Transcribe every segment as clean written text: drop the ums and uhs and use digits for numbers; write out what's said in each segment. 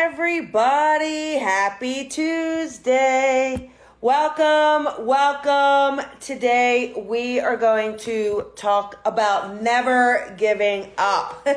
everybody. Happy Tuesday. Welcome. Today we are going to talk about never giving up.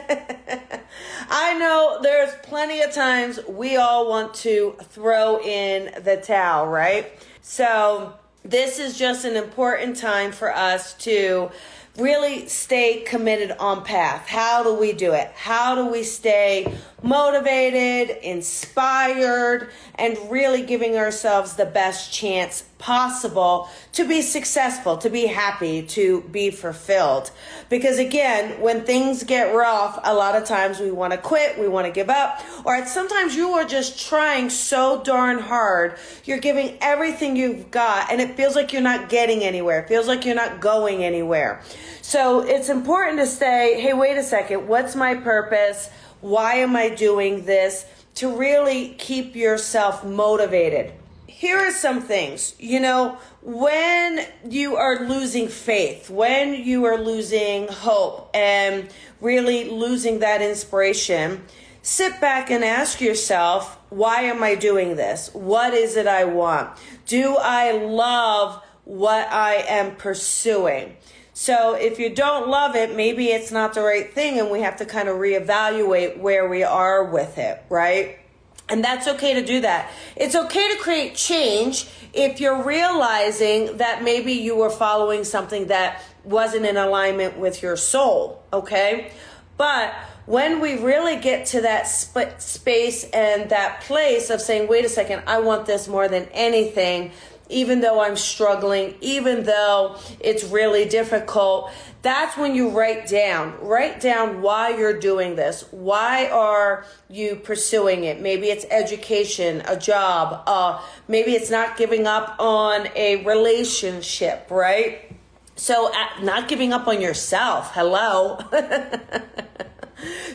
I know there's plenty of times we all want to throw in the towel, right? So this is just an important time for us to really stay committed on path. How do we do it? How do we stay motivated, inspired, and really giving ourselves the best chance possible to be successful, to be happy, to be fulfilled? Because again, when things get rough, a lot of times we want to quit, we want to give up, or sometimes you are just trying so darn hard. You're giving everything you've got, and it feels like you're not getting anywhere. It feels like you're not going anywhere. So it's important to say, hey, wait a second, what's my purpose? Why am I doing this? To really keep yourself motivated. Here are some things, when you are losing faith, when you are losing hope and really losing that inspiration, sit back and ask yourself, why am I doing this? What is it I want? Do I love what I am pursuing? So if you don't love it, maybe it's not the right thing, and we have to kind of reevaluate where we are with it, right? And that's okay to do that. It's okay to create change if you're realizing that maybe you were following something that wasn't in alignment with your soul, okay? But when we really get to that space and that place of saying, wait a second, I want this more than anything, even though I'm struggling, even though it's really difficult, that's when you write down why you're doing this. Why are you pursuing it? Maybe it's education, a job, maybe it's not giving up on a relationship, right? So not giving up on yourself, hello.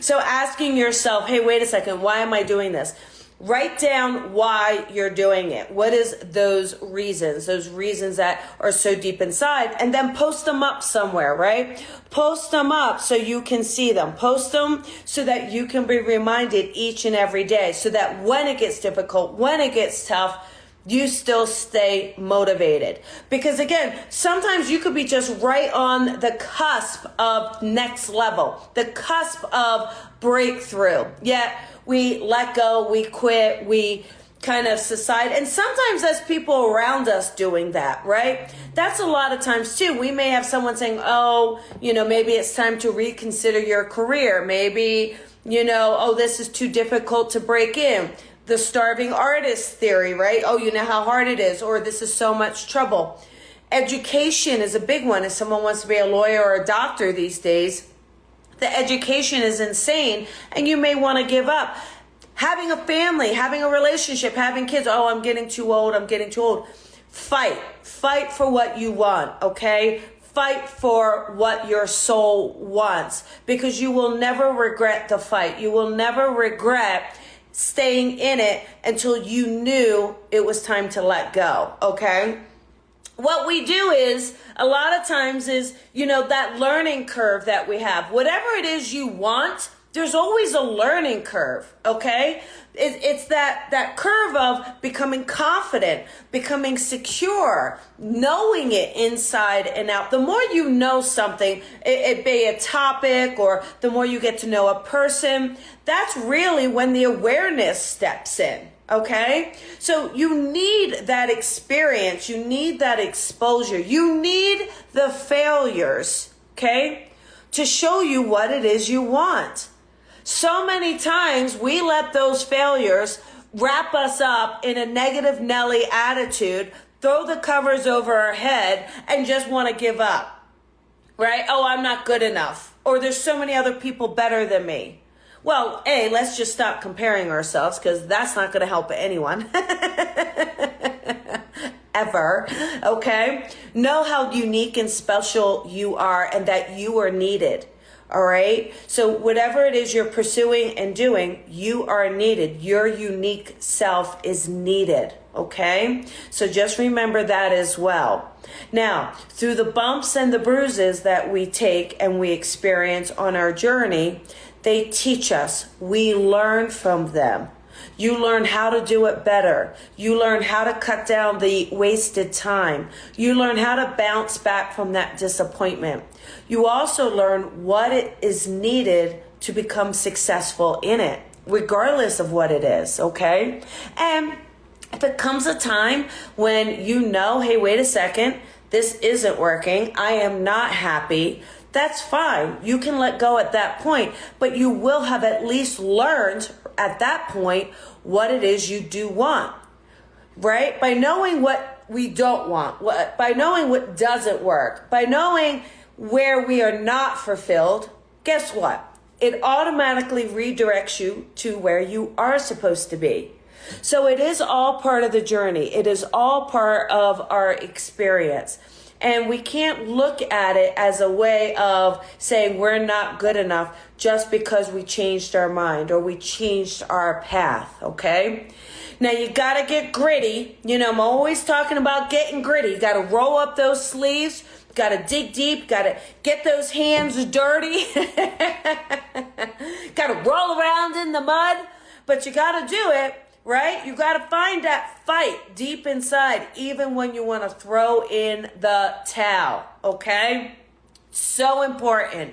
So asking yourself, hey, wait a second, why am I doing this? Write down why you're doing it. What is those reasons that are so deep inside, and then post them up somewhere, right? Post them up so you can see them. Post them so that you can be reminded each and every day, so that when it gets difficult, when it gets tough, you still stay motivated. Because again, sometimes you could be just right on the cusp of next level, the cusp of breakthrough. Yet we let go, we quit, we kind of subside. And sometimes that's people around us doing that, right? That's a lot of times too. We may have someone saying, maybe it's time to reconsider your career. Maybe, this is too difficult to break in. The starving artist theory, right? Oh, you know how hard it is, or this is so much trouble. Education is a big one. If someone wants to be a lawyer or a doctor these days, the education is insane, and you may want to give up. Having a family, having a relationship, having kids. Oh, I'm getting too old. Fight for what you want, okay? Fight for what your soul wants, because you will never regret the fight. You will never regret staying in it until you knew it was time to let go, okay? What we do is, a lot of times is, that learning curve that we have. Whatever it is you want, there's always a learning curve, okay? It's that curve of becoming confident, becoming secure, knowing it inside and out. The more you know something, it be a topic, or the more you get to know a person, that's really when the awareness steps in. Okay? So you need that experience. You need that exposure. You need the failures, okay, to show you what it is you want. So many times we let those failures wrap us up in a negative Nelly attitude, throw the covers over our head, and just want to give up, right? Oh, I'm not good enough. Or there's so many other people better than me. Well, let's just stop comparing ourselves, because that's not going to help anyone. Ever. Okay? Know how unique and special you are, and that you are needed. All right? So whatever it is you're pursuing and doing, you are needed. Your unique self is needed. Okay? So just remember that as well. Now, through the bumps and the bruises that we take and we experience on our journey, they teach us. We learn from them. You learn how to do it better. You learn how to cut down the wasted time. You learn how to bounce back from that disappointment. You also learn what it is needed to become successful in it, regardless of what it is, okay? And if it comes a time when you know, hey, wait a second, this isn't working, I am not happy, that's fine. You can let go at that point, but you will have at least learned at that point what it is you do want, right? By knowing what we don't want, by knowing what doesn't work, by knowing where we are not fulfilled, guess what? It automatically redirects you to where you are supposed to be. So it is all part of the journey. It is all part of our experience. And we can't look at it as a way of saying we're not good enough just because we changed our mind or we changed our path, okay? Now you gotta get gritty. You know, I'm always talking about getting gritty. You gotta roll up those sleeves, gotta dig deep, gotta get those hands dirty, gotta roll around in the mud, but you gotta do it. Right? You got to find that fight deep inside, even when you want to throw in the towel. Okay? So important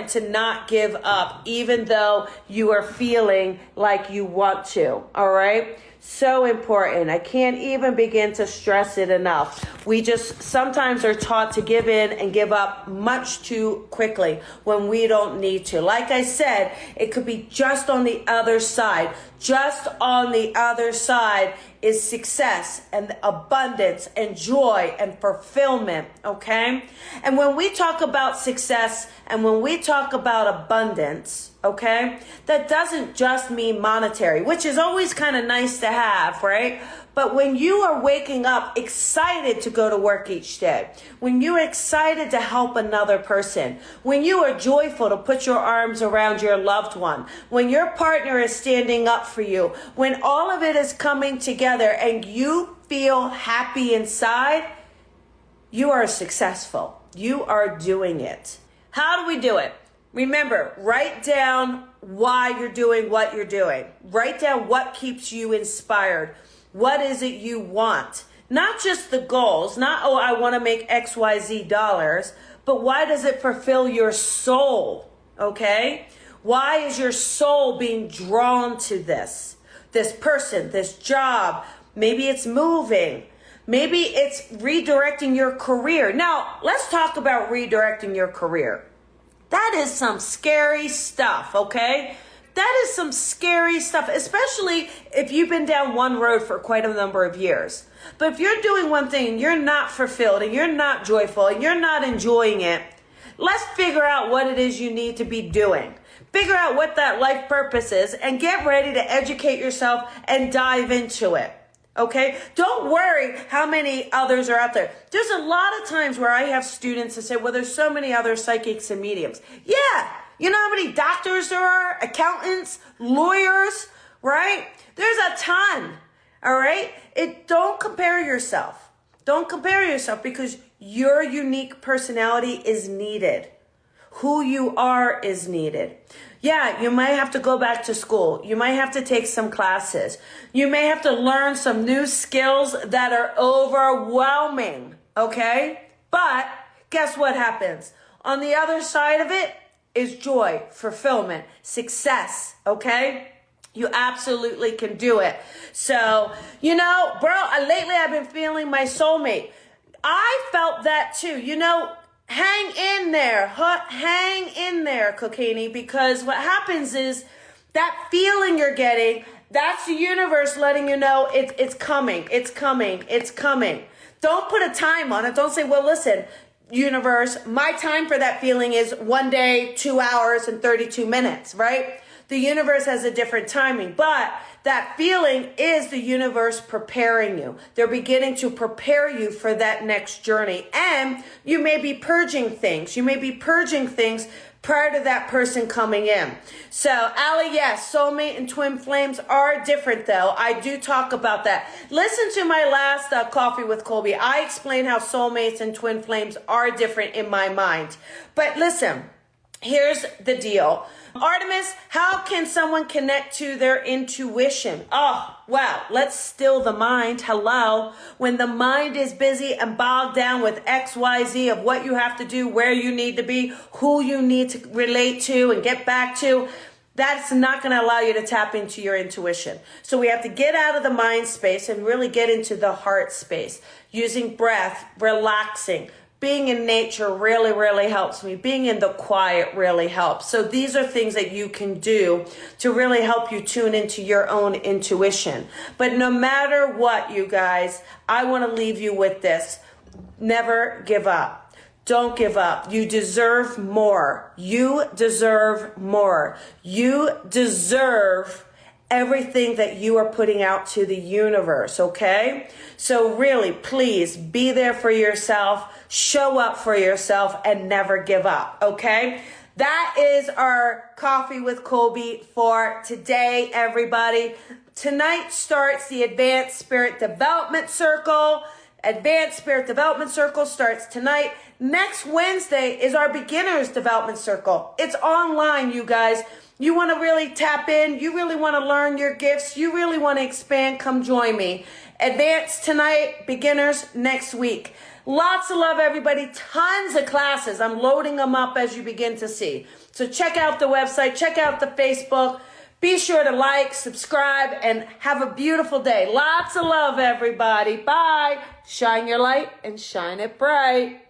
to not give up, even though you are feeling like you want to. All right? So important. I can't even begin to stress it enough. We just sometimes are taught to give in and give up much too quickly when we don't need to. Like I said, it could be just on the other side. Just on the other side is success and abundance and joy and fulfillment, okay? And when we talk about success and when we talk about abundance, okay, that doesn't just mean monetary, which is always kind of nice to have, right? But when you are waking up excited to go to work each day, when you're excited to help another person, when you are joyful to put your arms around your loved one, when your partner is standing up for you, when all of it is coming together and you feel happy inside, you are successful. You are doing it. How do we do it? Remember, write down why you're doing what you're doing. Write down what keeps you inspired. What is it you want? Not just the goals, not, oh, I want to make XYZ dollars, but why does it fulfill your soul? Okay? Why is your soul being drawn to this person, this job? Maybe it's moving. Maybe it's redirecting your career. Now, let's talk about redirecting your career. That is some scary stuff, okay? That is some scary stuff, especially if you've been down one road for quite a number of years. But if you're doing one thing and you're not fulfilled and you're not joyful and you're not enjoying it, let's figure out what it is you need to be doing. Figure out what that life purpose is and get ready to educate yourself and dive into it. Okay? Don't worry how many others are out there. There's a lot of times where I have students that say, well, there's so many other psychics and mediums. Yeah. You know how many doctors there are, accountants, lawyers, right? There's a ton, all right? Don't compare yourself. Don't compare yourself because your unique personality is needed. Who you are is needed. Yeah, you might have to go back to school. You might have to take some classes. You may have to learn some new skills that are overwhelming, okay? But guess what happens? On the other side of it, is joy, fulfillment, success, okay? You absolutely can do it. So, you know, bro, lately I've been feeling my soulmate. I felt that too. You know, hang in there, Cocaine, because what happens is that feeling you're getting, that's the universe letting you know it's coming. Don't put a time on it. Don't say, well, listen, universe, my time for that feeling is 1 day, 2 hours, and 32 minutes, right? The universe has a different timing, but that feeling is the universe preparing you. They're beginning to prepare you for that next journey. And you may be purging things. Prior to that person coming in. So, Allie, yes, soulmate and twin flames are different, though. I do talk about that. Listen to my last Coffee with Colby. I explain how soulmates and twin flames are different in my mind. But listen, Here's the deal. Artemis, how can someone connect to their intuition? Oh, wow. Let's still the mind. Hello. When the mind is busy and bogged down with X, Y, Z of what you have to do, where you need to be, who you need to relate to and get back to, that's not going to allow you to tap into your intuition. So we have to get out of the mind space and really get into the heart space. Using breath, relaxing. Being in nature really, really helps me. Being in the quiet really helps. So these are things that you can do to really help you tune into your own intuition. But no matter what, you guys, I want to leave you with this. Never give up. Don't give up. You deserve more. You deserve more. You deserve everything that you are putting out to the universe, okay? So really, please be there for yourself, show up for yourself, and never give up, okay? That is our Coffee with Colby for today, everybody. Tonight starts the Advanced Spirit Development Circle. Advanced Spirit Development Circle starts tonight. Next Wednesday is our Beginners Development Circle. It's online, you guys. You want to really tap in. You really want to learn your gifts. You really want to expand. Come join me. Advanced tonight, beginners next week. Lots of love, everybody. Tons of classes. I'm loading them up as you begin to see. So check out the website. Check out the Facebook. Be sure to like, subscribe, and have a beautiful day. Lots of love, everybody. Bye. Shine your light and shine it bright.